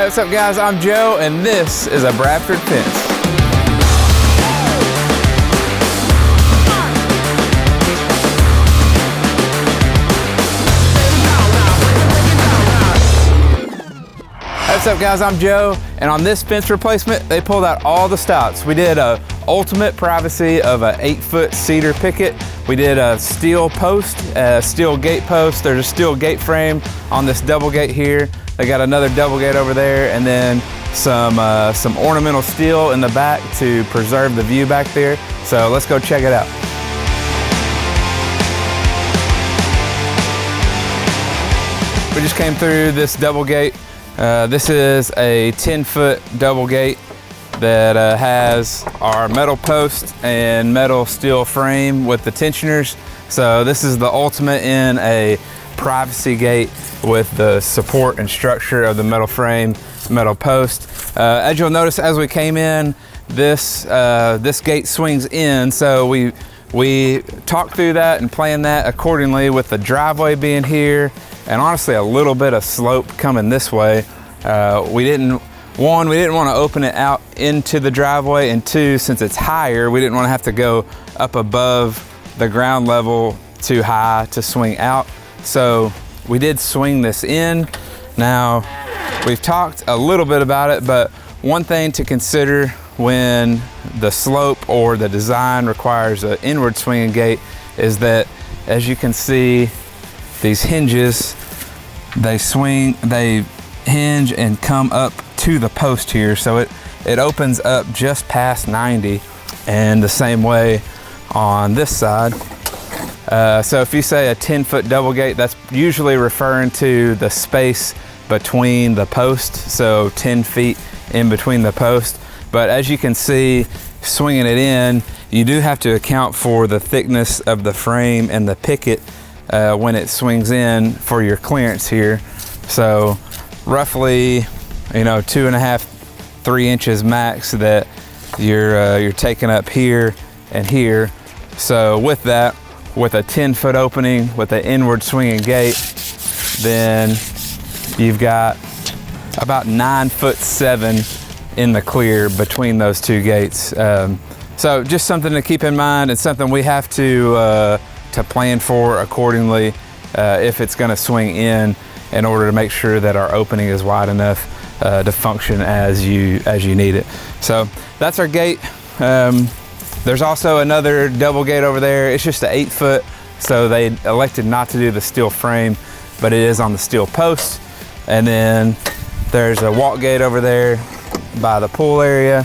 Hey, what's up guys, I'm Joe and this is a Bradford fence. What's up guys, I'm Joe, and on this fence replacement, they pulled out all the stops. We did a ultimate privacy of a 8-foot cedar picket. We did a steel post, a steel gate post. There's a steel gate frame on this double gate here. They got another double gate over there, and then some ornamental steel in the back to preserve the view back there. So let's go check it out. We just came through this double gate. This is a 10-foot double gate that has our metal post and metal steel frame with the tensioners. So this is the ultimate in a privacy gate with the support and structure of the metal frame, metal post. As you'll notice as we came in, this gate swings in. So we talked through that and planned that accordingly with the driveway being here and honestly a little bit of slope coming this way. We didn't want to open it out into the driveway, and two, since it's higher, we didn't want to have to go up above the ground level too high to swing out. So we did swing this in. Now, we've talked a little bit about it, but one thing to consider when the slope or the design requires an inward swinging gate is that, as you can see, these hinges, they hinge and come up to the post here. So it opens up just past 90, and the same way on this side. So if you say a 10-foot double gate, that's usually referring to the space between the post, so 10 feet in between the post. But as you can see, swinging it in, you do have to account for the thickness of the frame and the picket when it swings in for your clearance here. So roughly, 2.5, 3 inches max that you're taking up here and here. So with that, with a 10-foot opening with an inward swinging gate, then you've got about 9'7" in the clear between those two gates. So just something to keep in mind. It's something we have to plan for accordingly if it's going to swing in order to make sure that our opening is wide enough to function as you need it. So that's our gate. There's also another double gate over there. It's just an 8-foot, so they elected not to do the steel frame, but it is on the steel post. And then there's a walk gate over there by the pool area.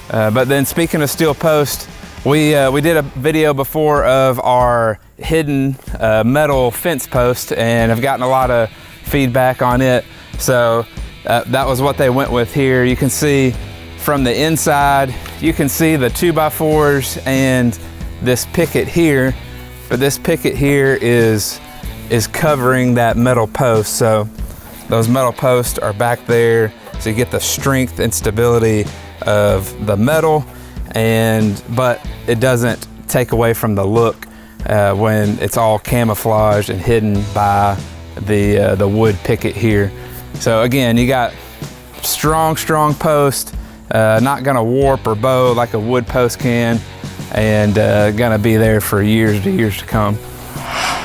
But then speaking of steel post, we did a video before of our hidden metal fence post, and I've gotten a lot of feedback on it. So that was what they went with here. You can see from the inside, you can see the 2x4s and this picket here, but this picket here is covering that metal post. So those metal posts are back there, so you get the strength and stability of the metal, but it doesn't take away from the look when it's all camouflaged and hidden by the wood picket here. So again, you got strong post, not gonna warp or bow like a wood post can, and gonna be there for years to come.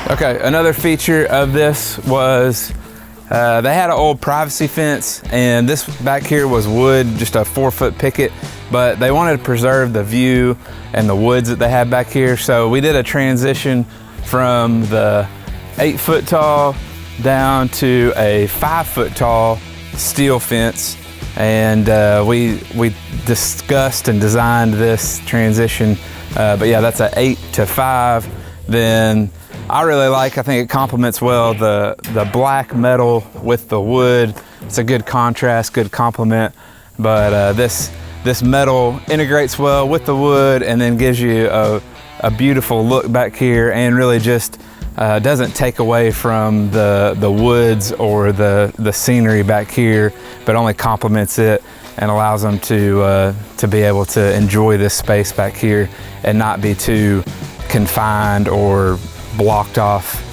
Okay, another feature of this was they had an old privacy fence, and this back here was wood, just a 4-foot picket, but they wanted to preserve the view and the woods that they had back here. So we did a transition from the 8-foot tall down to a 5-foot tall steel fence, and we discussed and designed this transition. But yeah, that's an 8 to 5. Then I think it complements well the black metal with the wood. It's a good contrast, good complement. But this metal integrates well with the wood, and then gives you a beautiful look back here, and really just doesn't take away from the woods or the scenery back here, but only complements it and allows them to be able to enjoy this space back here and not be too confined or blocked off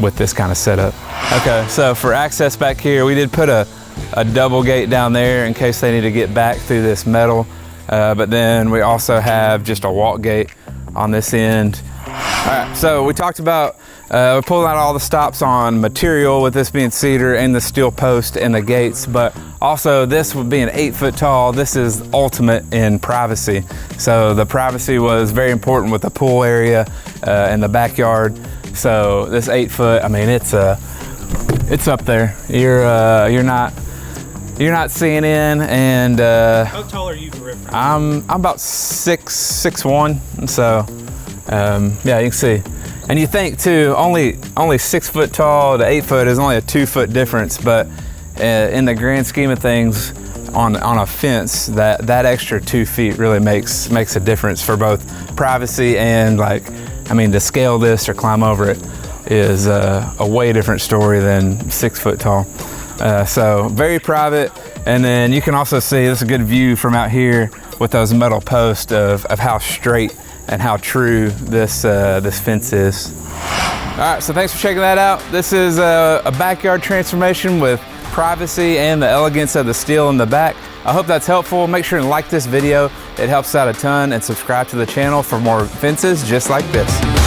with this kind of setup. Okay, so for access back here, we did put a a double gate down there in case they need to get back through this metal. But then we also have just a walk gate on this end. All right, so we talked about we're pulling out all the stops on material with this being cedar and the steel post and the gates, but also this being 8 foot tall, this is ultimate in privacy. So the privacy was very important with the pool area in the backyard. So this 8 foot, I mean, it's up there. You're not seeing in, and how tall are you for reference? I'm about 6'1", so yeah, you can see. And you think too, only 6 foot tall to 8 foot is only a 2 foot difference, but in the grand scheme of things, on a fence, that extra 2 feet really makes a difference for both privacy and, like, I mean, to scale this or climb over it is a way different story than 6 foot tall. So very private. And then you can also see, this is a good view from out here with those metal posts of how straight and how true this fence is. All right, so thanks for checking that out. This is a backyard transformation with privacy and the elegance of the steel in the back. I hope that's helpful. Make sure and like this video. It helps out a ton, and subscribe to the channel for more fences just like this.